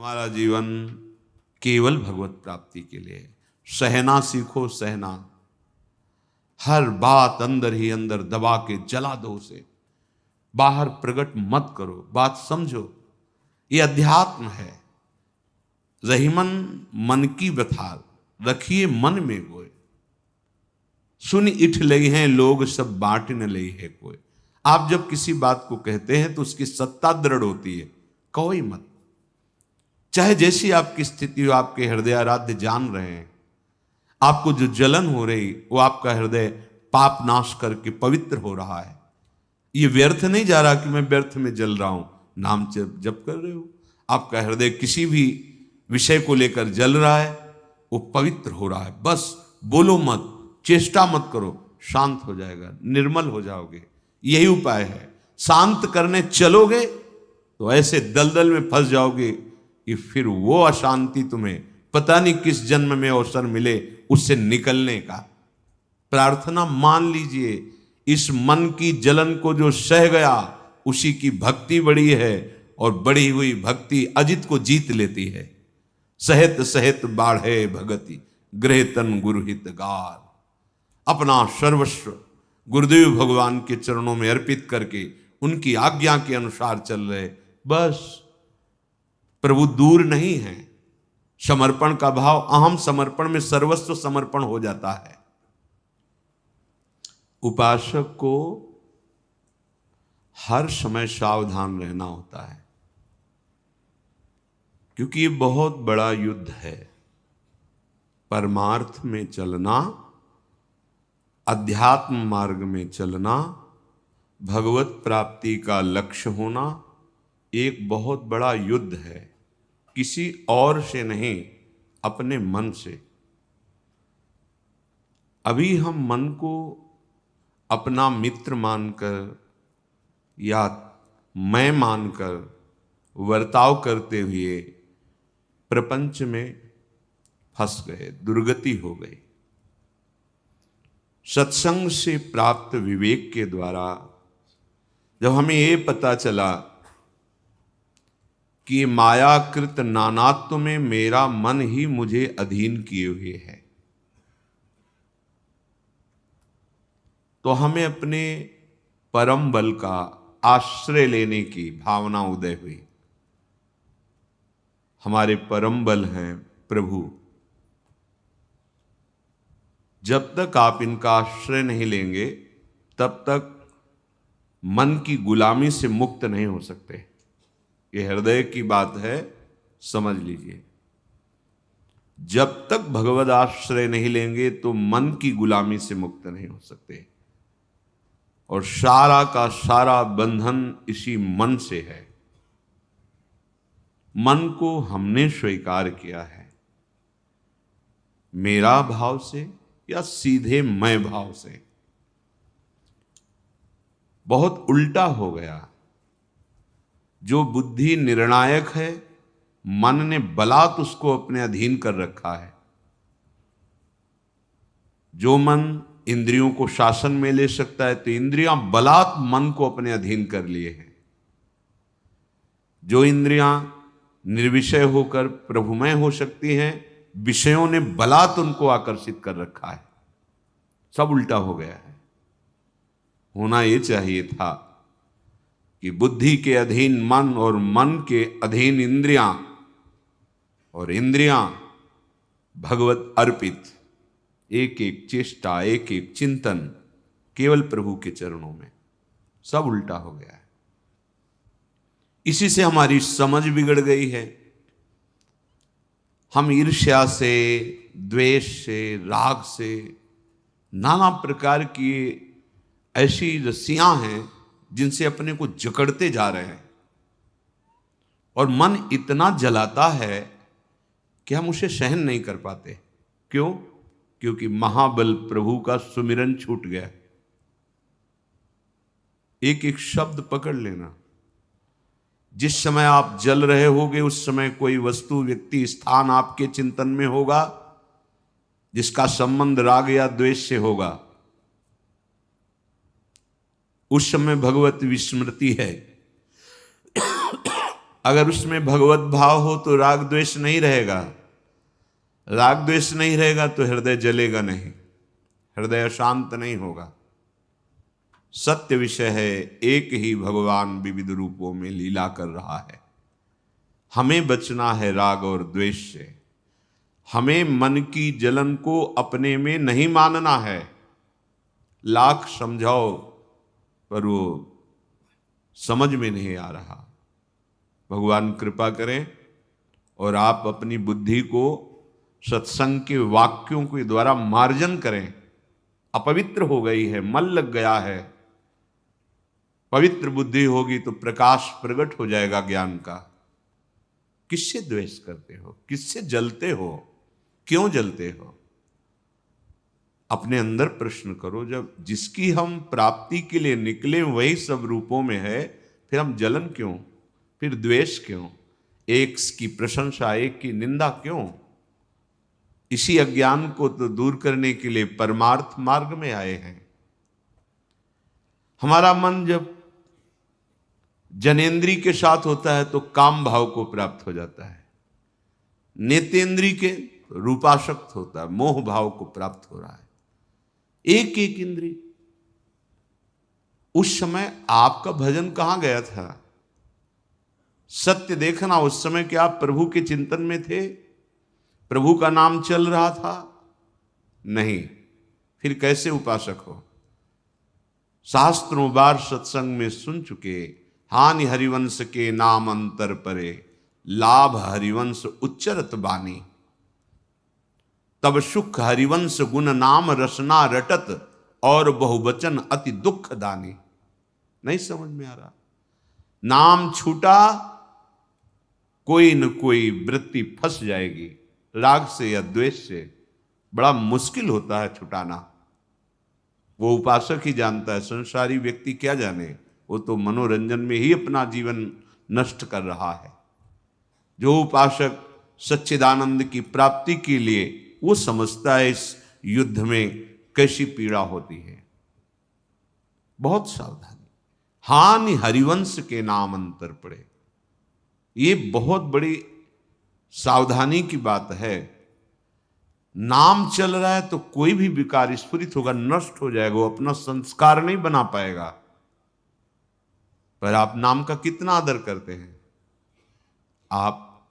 हमारा जीवन केवल भगवत प्राप्ति के लिए है। सहना सीखो, सहना। हर बात अंदर ही अंदर दबा के जला दो उसे, बाहर प्रकट मत करो, बात समझो। ये अध्यात्म है। रहीमन मन की व्यथा रखिए मन में गोय, सुन इठ लई हैं लोग सब बांट न लई है कोई। आप जब किसी बात को कहते हैं तो उसकी सत्ता दृढ़ होती है, कहो ही मत। चाहे जैसी आपकी स्थिति हो, आपके हृदय आराध्य जान रहे हैं, आपको जो जलन हो रही वो आपका हृदय पाप नाश करके पवित्र हो रहा है। ये व्यर्थ नहीं जा रहा कि मैं व्यर्थ में जल रहा हूं, नाम जप कर रहे हो। आपका हृदय किसी भी विषय को लेकर जल रहा है, वो पवित्र हो रहा है। बस बोलो मत, चेष्टा मत करो, शांत हो जाएगा, निर्मल हो जाओगे। यही उपाय है। शांत करने चलोगे तो ऐसे दलदल में फंस जाओगे कि फिर वो अशांति तुम्हें पता नहीं किस जन्म में अवसर मिले उससे निकलने का। प्रार्थना मान लीजिए, इस मन की जलन को जो सह गया उसी की भक्ति बड़ी है, और बढ़ी हुई भक्ति अजित को जीत लेती है। सहित सहित बाढ़े भगति गृह तन गुरुहित गार। अपना सर्वस्व गुरुदेव भगवान के चरणों में अर्पित करके उनकी आज्ञा के अनुसार चल रहे, बस प्रभु दूर नहीं है। समर्पण का भाव, अहम समर्पण में सर्वस्व समर्पण हो जाता है। उपासक को हर समय सावधान रहना होता है, क्योंकि ये बहुत बड़ा युद्ध है। परमार्थ में चलना, अध्यात्म मार्ग में चलना, भगवत प्राप्ति का लक्ष्य होना एक बहुत बड़ा युद्ध है। किसी और से नहीं, अपने मन से। अभी हम मन को अपना मित्र मानकर या मैं मानकर वर्ताव करते हुए प्रपंच में फंस गए, दुर्गति हो गई। सत्संग से प्राप्त विवेक के द्वारा जब हमें ये पता चला कि मायाकृत नानात्व में मेरा मन ही मुझे अधीन किए हुए है, तो हमें अपने परम बल का आश्रय लेने की भावना उदय हुई। हमारे परम बल हैं प्रभु। जब तक आप इनका आश्रय नहीं लेंगे तब तक मन की गुलामी से मुक्त नहीं हो सकते। ये हृदय की बात है, समझ लीजिए। जब तक भगवद आश्रय नहीं लेंगे तो मन की गुलामी से मुक्त नहीं हो सकते, और सारा का सारा बंधन इसी मन से है। मन को हमने स्वीकार किया है, मेरा भाव से या सीधे मैं भाव से। बहुत उल्टा हो गया। जो बुद्धि निर्णायक है, मन ने बलात् उसको अपने अधीन कर रखा है। जो मन इंद्रियों को शासन में ले सकता है, तो इंद्रियां बलात् मन को अपने अधीन कर लिए हैं। जो इंद्रियां निर्विषय होकर प्रभुमय हो सकती हैं, विषयों ने बलात् उनको आकर्षित कर रखा है। सब उल्टा हो गया है। होना यह चाहिए था कि बुद्धि के अधीन मन और मन के अधीन इंद्रियां और इंद्रियां भगवत अर्पित। एक एक चेष्टा, एक एक चिंतन केवल प्रभु के चरणों में। सब उल्टा हो गया है। इसी से हमारी समझ बिगड़ गई है। हम ईर्ष्या से, द्वेष से, राग से, नाना प्रकार की ऐसी रस्सियां हैं जिनसे अपने को जकड़ते जा रहे हैं, और मन इतना जलाता है कि हम उसे सहन नहीं कर पाते। क्यों? क्योंकि महाबल प्रभु का सुमिरन छूट गया। एक एक शब्द पकड़ लेना। जिस समय आप जल रहे होगे उस समय कोई वस्तु, व्यक्ति, स्थान आपके चिंतन में होगा जिसका संबंध राग या द्वेष से होगा। उस समय भगवत विस्मृति है। अगर उसमें भगवत भाव हो तो राग द्वेष नहीं रहेगा, राग द्वेष नहीं रहेगा तो हृदय जलेगा नहीं, हृदय अशांत नहीं होगा। सत्य विषय है, एक ही भगवान विविध रूपों में लीला कर रहा है। हमें बचना है राग और द्वेष से। हमें मन की जलन को अपने में नहीं मानना है। लाख समझाओ पर वो समझ में नहीं आ रहा। भगवान कृपा करें और आप अपनी बुद्धि को सत्संग के वाक्यों के द्वारा मार्जन करें। अपवित्र हो गई है, मल लग गया है। पवित्र बुद्धि होगी तो प्रकाश प्रकट हो जाएगा ज्ञान का। किससे द्वेष करते हो, किससे जलते हो, क्यों जलते हो? अपने अंदर प्रश्न करो। जब जिसकी हम प्राप्ति के लिए निकले वही सब रूपों में है, फिर हम जलन क्यों, फिर द्वेष क्यों, एक की प्रशंसा एक की निंदा क्यों? इसी अज्ञान को तो दूर करने के लिए परमार्थ मार्ग में आए हैं। हमारा मन जब जनेन्द्री के साथ होता है तो काम भाव को प्राप्त हो जाता है, नेतेंद्री के रूपाशक्त होता है, मोह भाव को प्राप्त हो रहा है। एक एक इंद्री। उस समय आपका भजन कहां गया था? सत्य देखना, उस समय क्या आप प्रभु के चिंतन में थे? प्रभु का नाम चल रहा था? नहीं। फिर कैसे उपासक हो? शास्त्रों बार सत्संग में सुन चुके, हानि हरिवंश के नाम अंतर परे, लाभ हरिवंश उच्चरत बानी, तब सुख हरिवंश गुण नाम रसना रटत, और बहुवचन अति दुख दानी। नहीं समझ में आ रहा? नाम छूटा, कोई न कोई वृत्ति फंस जाएगी, राग से या द्वेष से। बड़ा मुश्किल होता है छुटाना। वो उपासक ही जानता है, संसारी व्यक्ति क्या जाने। वो तो मनोरंजन में ही अपना जीवन नष्ट कर रहा है। जो उपासक सच्चिदानंद की प्राप्ति के लिए, वो समझता है इस युद्ध में कैसी पीड़ा होती है। बहुत सावधानी। हानि हरिवंश के नाम अंतर पड़े, ये बहुत बड़ी सावधानी की बात है। नाम चल रहा है तो कोई भी विकार स्फुरित होगा, नष्ट हो जाएगा, वो अपना संस्कार नहीं बना पाएगा। पर आप नाम का कितना आदर करते हैं? आप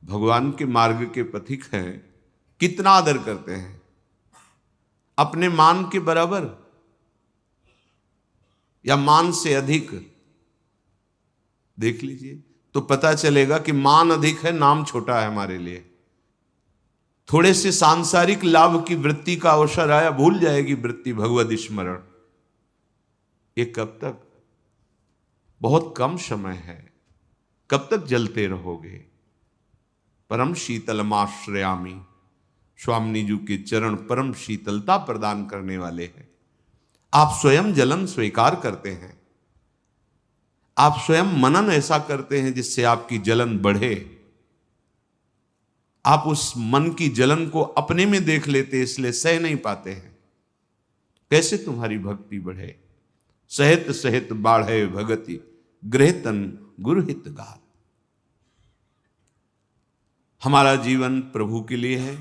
भगवान के मार्ग के पथिक हैं, कितना आदर करते हैं? अपने मान के बराबर या मान से अधिक? देख लीजिए तो पता चलेगा कि मान अधिक है, नाम छोटा है हमारे लिए। थोड़े से सांसारिक लाभ की वृत्ति का अवसर आया, भूल जाएगी वृत्ति भगवद स्मरण। ये कब तक? बहुत कम समय है। कब तक जलते रहोगे? परम शीतलमाश्रयामी, स्वामी जी के चरण परम शीतलता प्रदान करने वाले हैं। आप स्वयं जलन स्वीकार करते हैं, आप स्वयं मनन ऐसा करते हैं जिससे आपकी जलन बढ़े। आप उस मन की जलन को अपने में देख लेते, इसलिए सह नहीं पाते हैं। कैसे तुम्हारी भक्ति बढ़े? सहित सहित बाढ़े भगति, गृहतन गुरुहित गाल। हमारा जीवन प्रभु के लिए है।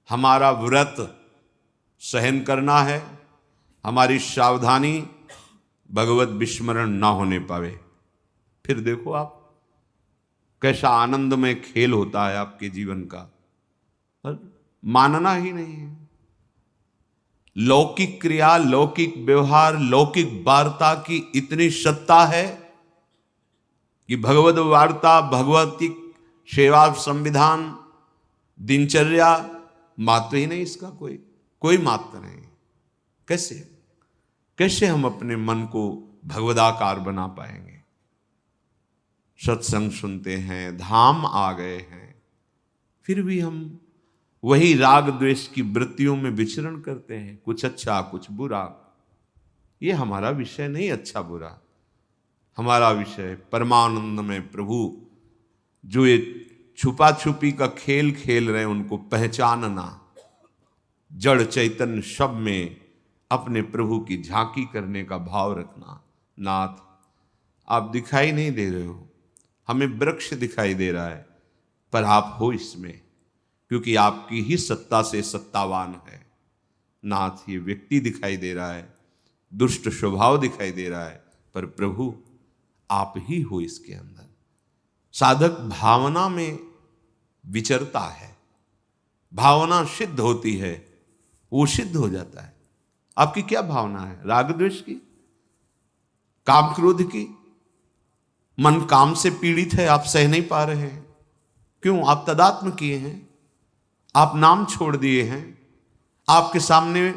हमारा व्रत सहन करना है। हमारी सावधानी भगवत विस्मरण ना होने पावे। फिर देखो आप कैसा आनंदमय खेल होता है आपके जीवन का, पर मानना ही नहीं है। लौकिक क्रिया, लौकिक व्यवहार, लौकिक वार्ता की इतनी सत्ता है कि भगवत वार्ता, भगवती सेवा संविधान, दिनचर्या, महत्व ही नहीं इसका। कोई महत्व नहीं। कैसे हम अपने मन को भगवदाकार बना पाएंगे? सत्संग सुनते हैं, धाम आ गए हैं, फिर भी हम वही राग द्वेष की वृत्तियों में विचरण करते हैं। कुछ अच्छा कुछ बुरा। ये हमारा विषय नहीं, अच्छा बुरा। हमारा विषय परमानंद में प्रभु जो ये छुपा छुपी का खेल खेल रहे हैं, उनको पहचानना, जड़ चैतन्य सब में अपने प्रभु की झांकी करने का भाव रखना। नाथ, आप दिखाई नहीं दे रहे हो, हमें वृक्ष दिखाई दे रहा है, पर आप हो इसमें, क्योंकि आपकी ही सत्ता से सत्तावान है। नाथ, ये व्यक्ति दिखाई दे रहा है, दुष्ट स्वभाव दिखाई दे रहा है, पर प्रभु आप ही हो इसके अंदर। साधक भावना में विचरता है, भावना सिद्ध होती है, वो सिद्ध हो जाता है। आपकी क्या भावना है? राग द्वेष की, काम क्रोध की? मन काम से पीड़ित है, आप सह नहीं पा रहे हैं। क्यों? आप तदात्म किए हैं, आप नाम छोड़ दिए हैं, आपके सामने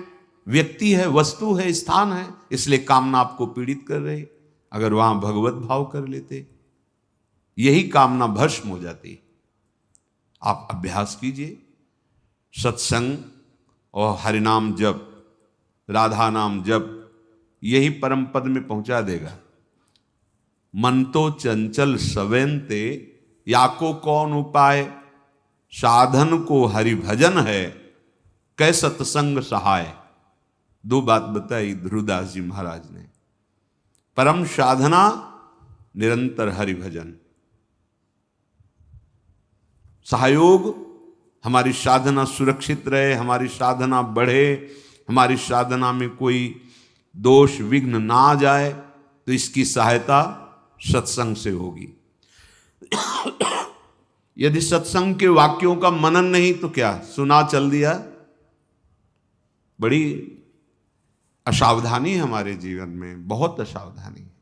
व्यक्ति है, वस्तु है, स्थान है, इसलिए कामना आपको पीड़ित कर रही। अगर वहां भगवत भाव कर लेते, यही कामना भस्म हो जाती। आप अभ्यास कीजिए, सत्संग और हरिनाम जप, राधा नाम जप, यही परम पद में पहुंचा देगा। मन तो चंचल सवेंते, याको कौन उपाय, साधन को हरि भजन है, कै सत्संग सहाय। दो बात बताई ध्रुवदास जी महाराज ने। परम साधना निरंतर हरि भजन, सहयोग, हमारी साधना सुरक्षित रहे, हमारी साधना बढ़े, हमारी साधना में कोई दोष विघ्न ना आ जाए, तो इसकी सहायता सत्संग से होगी। यदि सत्संग के वाक्यों का मनन नहीं तो क्या, सुना चल दिया, बड़ी असावधानी है हमारे जीवन में, बहुत असावधानी है।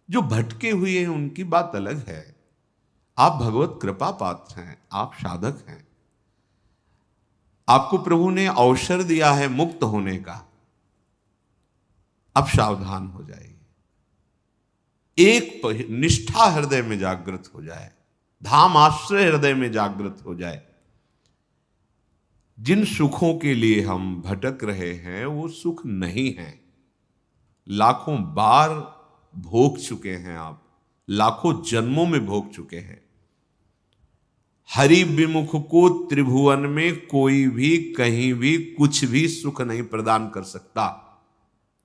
जो भटके हुए हैं उनकी बात अलग है, आप भगवत कृपा पात्र हैं, आप साधक हैं, आपको प्रभु ने अवसर दिया है मुक्त होने का। अब सावधान हो जाइए, एक निष्ठा हृदय में जागृत हो जाए, धाम आश्रय हृदय में जागृत हो जाए। जिन सुखों के लिए हम भटक रहे हैं वो सुख नहीं है, लाखों बार भोग चुके हैं आप, लाखों जन्मों में भोग चुके हैं। हरि विमुख को त्रिभुवन में कोई भी कहीं भी कुछ भी सुख नहीं प्रदान कर सकता।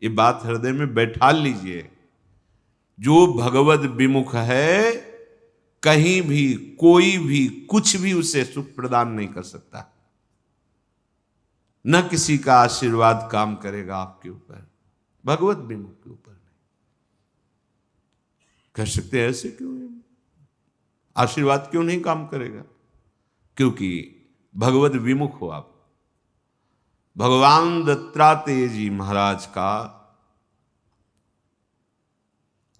ये बात हृदय में बैठा लीजिए। जो भगवत विमुख है, कहीं भी कोई भी कुछ भी उसे सुख प्रदान नहीं कर सकता। न किसी का आशीर्वाद काम करेगा आपके ऊपर, भगवत विमुख के ऊपर नहीं। कह सकते हैं ऐसे क्यों है? आशीर्वाद क्यों नहीं काम करेगा? क्योंकि भगवत विमुख हो आप। भगवान दत्तात्रेय जी महाराज का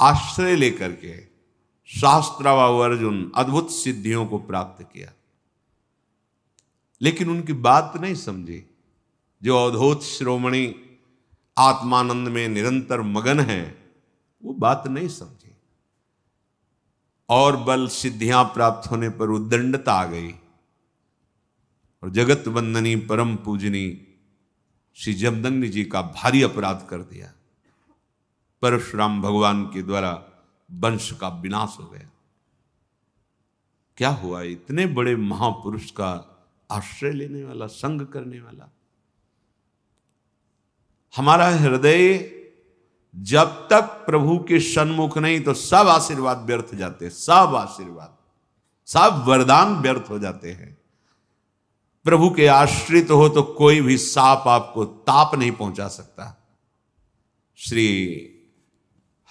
आश्रय लेकर के शास्त्राव अर्जुन अद्भुत सिद्धियों को प्राप्त किया, लेकिन उनकी बात नहीं समझी। जो अवधूत श्रोमणी आत्मानंद में निरंतर मगन है, वो बात नहीं समझी, और बल सिद्धियां प्राप्त होने पर उद्दंडता आ गई, और जगत वंदनी परम पूजनी श्री जमदग्नि जी का भारी अपराध कर दिया। परशुराम भगवान के द्वारा वंश का विनाश हो गया। क्या हुआ? इतने बड़े महापुरुष का आश्रय लेने वाला, संग करने वाला। हमारा हृदय जब तक प्रभु के सन्मुख नहीं, तो सब आशीर्वाद व्यर्थ जाते, सब आशीर्वाद, सब वरदान व्यर्थ हो जाते हैं। प्रभु के आश्रित हो तो कोई भी सांप आपको ताप नहीं पहुंचा सकता। श्री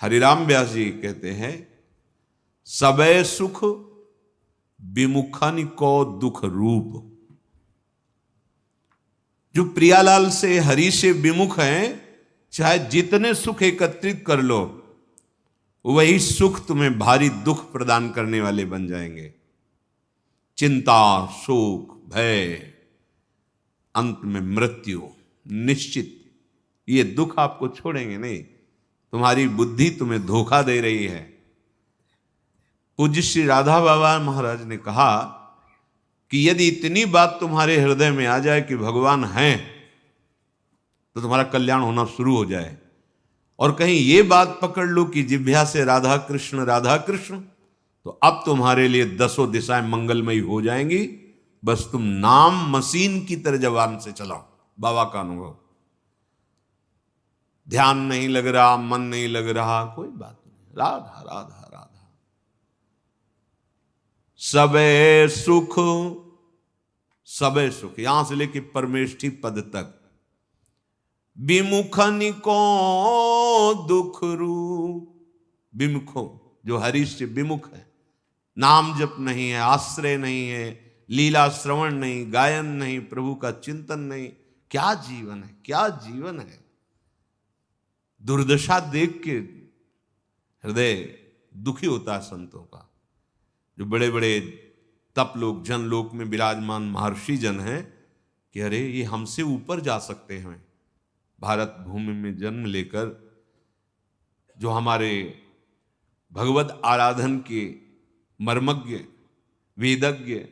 हरिराम व्यास जी कहते हैं, सबे सुख विमुखन को दुख रूप। जो प्रियालाल से, हरि से विमुख हैं, चाहे जितने सुख एकत्रित कर लो, वही सुख तुम्हें भारी दुख प्रदान करने वाले बन जाएंगे। चिंता, शोक, भय, अंत में मृत्यु निश्चित। ये दुख आपको छोड़ेंगे नहीं। तुम्हारी बुद्धि तुम्हें धोखा दे रही है। पूज्य श्री राधा बाबा महाराज ने कहा कि यदि इतनी बात तुम्हारे हृदय में आ जाए कि भगवान हैं, तो तुम्हारा कल्याण होना शुरू हो जाए। और कहीं ये बात पकड़ लो कि जिह्वा से राधा कृष्ण, तो अब तुम्हारे लिए 10 दिशाएं मंगलमयी हो जाएंगी। बस तुम नाम मशीन की तरह जबान से चलाओ। बाबा का अनुभव, ध्यान नहीं लग रहा, मन नहीं लग रहा, कोई बात नहीं, राधा राधा राधा। सबे सुख, सबे सुख यहां से लेके परमेष्ठी पद तक, विमुखन को दुख रूप, विमुखो जो हरि से विमुख है, नाम जप नहीं है, आश्रय नहीं है, लीला श्रवण नहीं, गायन नहीं, प्रभु का चिंतन नहीं, क्या जीवन है, क्या जीवन है। दुर्दशा देख के हृदय दुखी होता है संतों का। जो बड़े बड़े तप लोग जन लोक में विराजमान महर्षि जन हैं कि अरे ये हमसे ऊपर जा सकते हैं, भारत भूमि में जन्म लेकर जो हमारे भगवत आराधन के मर्मज्ञ वेदज्ञ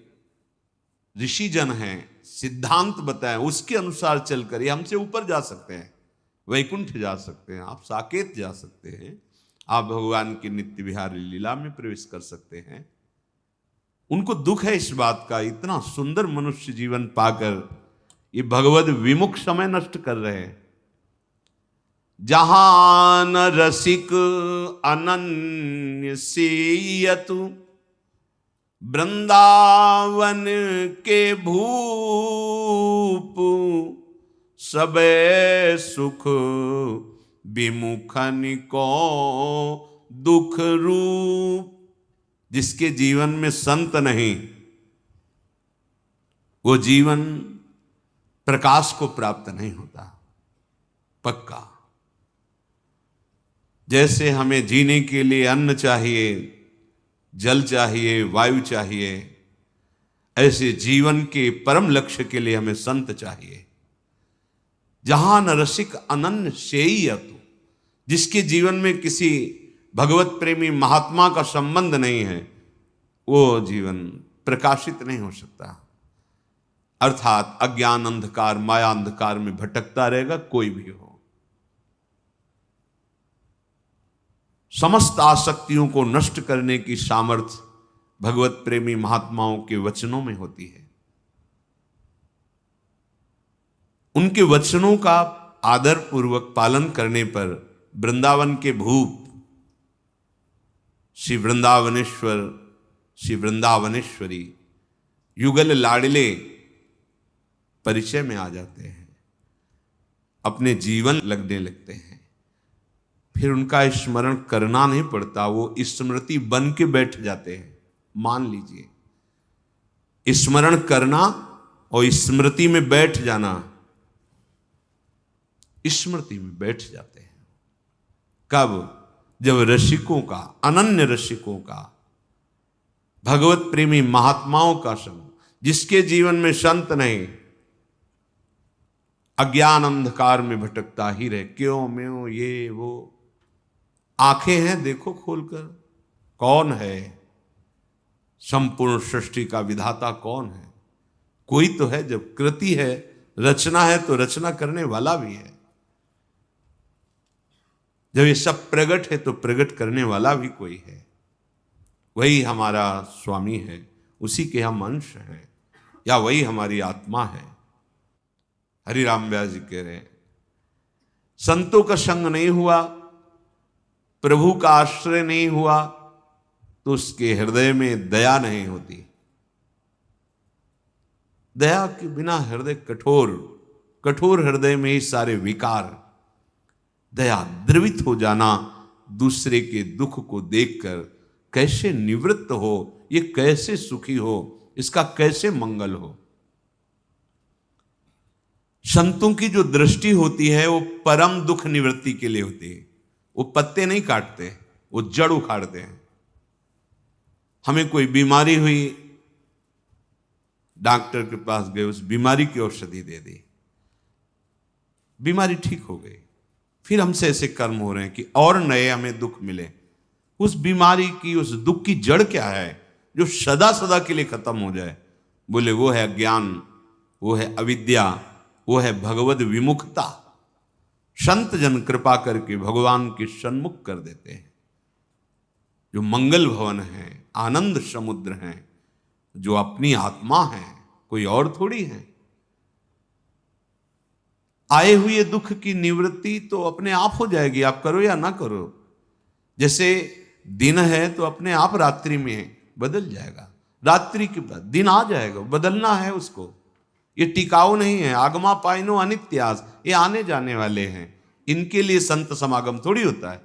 ऋषि जन हैं, सिद्धांत बताएं, उसके अनुसार चलकर ये हमसे ऊपर जा सकते हैं, वैकुंठ जा सकते हैं, आप साकेत जा सकते हैं, आप भगवान की नित्य विहार लीला में प्रवेश कर सकते हैं। उनको दुख है इस बात का, इतना सुंदर मनुष्य जीवन पाकर ये भगवद विमुख समय नष्ट कर रहे हैं। जहां न रसिक अनन्य सेयतु, वृंदावन के भूप, सबे सुख विमुखन को दुख रूप। जिसके जीवन में संत नहीं, वो जीवन प्रकाश को प्राप्त नहीं होता, पक्का। जैसे हमें जीने के लिए अन्न चाहिए, जल चाहिए, वायु चाहिए, ऐसे जीवन के परम लक्ष्य के लिए हमें संत चाहिए। जहां न रसिक अनन्य सेयतु, जिसके जीवन में किसी भगवत प्रेमी महात्मा का संबंध नहीं है, वो जीवन प्रकाशित नहीं हो सकता। अर्थात अज्ञान अंधकार, माया अंधकार में भटकता रहेगा कोई भी हो। समस्त आसक्तियों को नष्ट करने की सामर्थ्य भगवत प्रेमी महात्माओं के वचनों में होती है। उनके वचनों का आदर पूर्वक पालन करने पर वृंदावन के भूप श्री वृंदावनेश्वर, श्री वृंदावनेश्वरी युगल लाडले परिचय में आ जाते हैं, अपने जीवन लगने लगते हैं। फिर उनका स्मरण करना नहीं पड़ता, वो स्मृति बन के बैठ जाते हैं। मान लीजिए, स्मरण करना और स्मृति में बैठ जाना, स्मृति में बैठ जाते हैं। कब? जब रसिकों का, अनन्य रसिकों का, भगवत प्रेमी महात्माओं का संग, जिसके जीवन में संत नहीं, अज्ञान अंधकार में भटकता ही रहे, क्यों म्यों ये वो। आंखें हैं, देखो खोलकर, कौन है संपूर्ण सृष्टि का विधाता? कौन है? कोई तो है। जब कृति है, रचना है, तो रचना करने वाला भी है। जब ये सब प्रगट है, तो प्रगट करने वाला भी कोई है। वही हमारा स्वामी है, उसी के हम अंश हैं, या वही हमारी आत्मा है। हरिराम व्यास जी कह रहे हैं, संतों का संग नहीं हुआ, प्रभु का आश्रय नहीं हुआ, तो उसके हृदय में दया नहीं होती। दया के बिना हृदय कठोर, कठोर हृदय में ही सारे विकार। दया, द्रवित हो जाना, दूसरे के दुख को देखकर कैसे निवृत्त हो, ये कैसे सुखी हो, इसका कैसे मंगल हो। संतों की जो दृष्टि होती है वो परम दुख निवृत्ति के लिए होती है। वो पत्ते नहीं काटते, वो जड़ उखाड़ते हैं। हमें कोई बीमारी हुई, डॉक्टर के पास गए, उस बीमारी की औषधि दे दी, बीमारी ठीक हो गई। फिर हमसे ऐसे कर्म हो रहे हैं कि और नए हमें दुख मिले। उस बीमारी की, उस दुख की जड़ क्या है जो सदा सदा के लिए खत्म हो जाए? बोले वो है अज्ञान, वो है अविद्या, वो है भगवद विमुखता। संत जन कृपा करके भगवान के सन्मुख कर देते हैं। जो मंगल भवन है, आनंद समुद्र हैं, जो अपनी आत्मा है, कोई और थोड़ी है। आए हुए दुख की निवृत्ति तो अपने आप हो जाएगी, आप करो या ना करो। जैसे दिन है तो अपने आप रात्रि में बदल जाएगा, रात्रि के बाद दिन आ जाएगा, बदलना है उसको। ये टिकाऊ नहीं है। आगमा पाइनो अनित्यास, ये आने जाने वाले हैं। इनके लिए संत समागम थोड़ी होता है।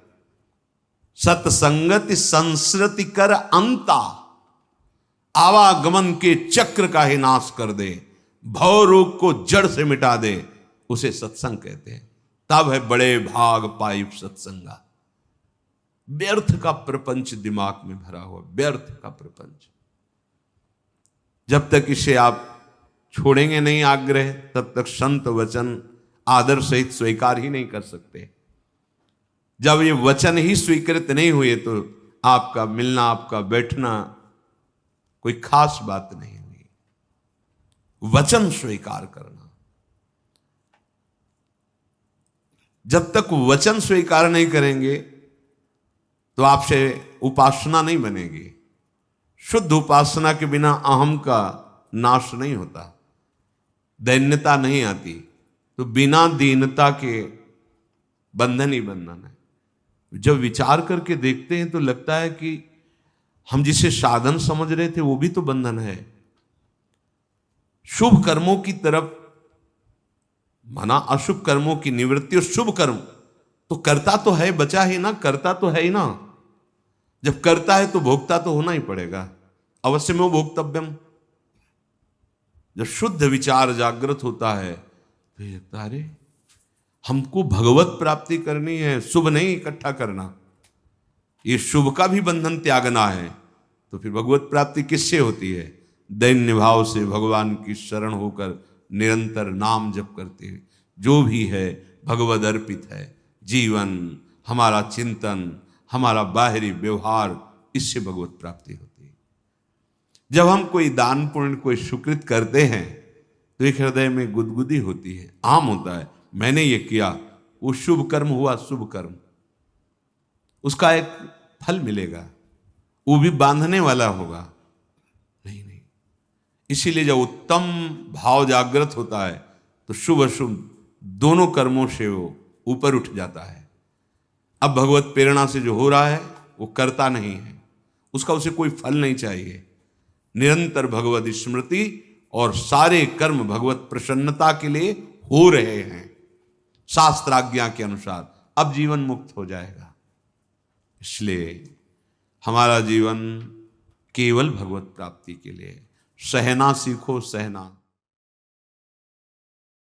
सत्संगति संस्कृति कर अंता, आवागमन के चक्र का ही नाश कर दे, भव रोग को जड़ से मिटा दे, उसे सत्संग कहते हैं। तब है बड़े भाग पाई सत्संगा। व्यर्थ का प्रपंच दिमाग में भरा हुआ, व्यर्थ का प्रपंच। जब तक इसे आप छोड़ेंगे नहीं आग्रह, तब तक संत वचन आदर सहित स्वीकार ही नहीं कर सकते। जब ये वचन ही स्वीकृत नहीं हुए तो आपका मिलना, आपका बैठना कोई खास बात नहीं हुई। वचन स्वीकार करना, जब तक वचन स्वीकार नहीं करेंगे तो आपसे उपासना नहीं बनेगी। शुद्ध उपासना के बिना अहम का नाश नहीं होता, दैन्यता नहीं आती। तो बिना दीनता के बंधन ही बंधन है। जब विचार करके देखते हैं तो लगता है कि हम जिसे साधन समझ रहे थे वो भी तो बंधन है। शुभ कर्मों की तरफ माना अशुभ कर्मों की निवृत्ति, और शुभ कर्म तो करता तो है, बचा ही ना, करता तो है ही ना। जब करता है तो भोगता तो होना ही पड़ेगा, अवश्य में वो भोक्तव्यम। जब शुद्ध विचार जागृत होता है तो ये लगता है अरे हमको भगवत प्राप्ति करनी है, शुभ नहीं इकट्ठा करना। ये शुभ का भी बंधन त्यागना है। तो फिर भगवत प्राप्ति किससे होती है? दैन्य भाव से भगवान की शरण होकर निरंतर नाम जप करते हुए। जो भी है भगवद अर्पित है। जीवन, हमारा चिंतन, हमारा बाहरी व्यवहार, इससे भगवत प्राप्ति होती है। जब हम कोई दान पुण्य, कोई सुकृत करते हैं तो एक हृदय में गुदगुदी होती है, आम होता है, मैंने ये किया, वो शुभ कर्म हुआ, शुभ कर्म, उसका एक फल मिलेगा, वो भी बांधने वाला होगा। नहीं नहीं, इसीलिए जब उत्तम भाव जागृत होता है तो शुभ अशुभ दोनों कर्मों से वो ऊपर उठ जाता है। अब भगवत प्रेरणा से जो हो रहा है वो करता नहीं है, उसका उसे कोई फल नहीं चाहिए। निरंतर भगवत स्मृति और सारे कर्म भगवत प्रसन्नता के लिए हो रहे हैं शास्त्राज्ञा के अनुसार। अब जीवन मुक्त हो जाएगा। इसलिए हमारा जीवन केवल भगवत प्राप्ति के लिए। सहना सीखो, सहना।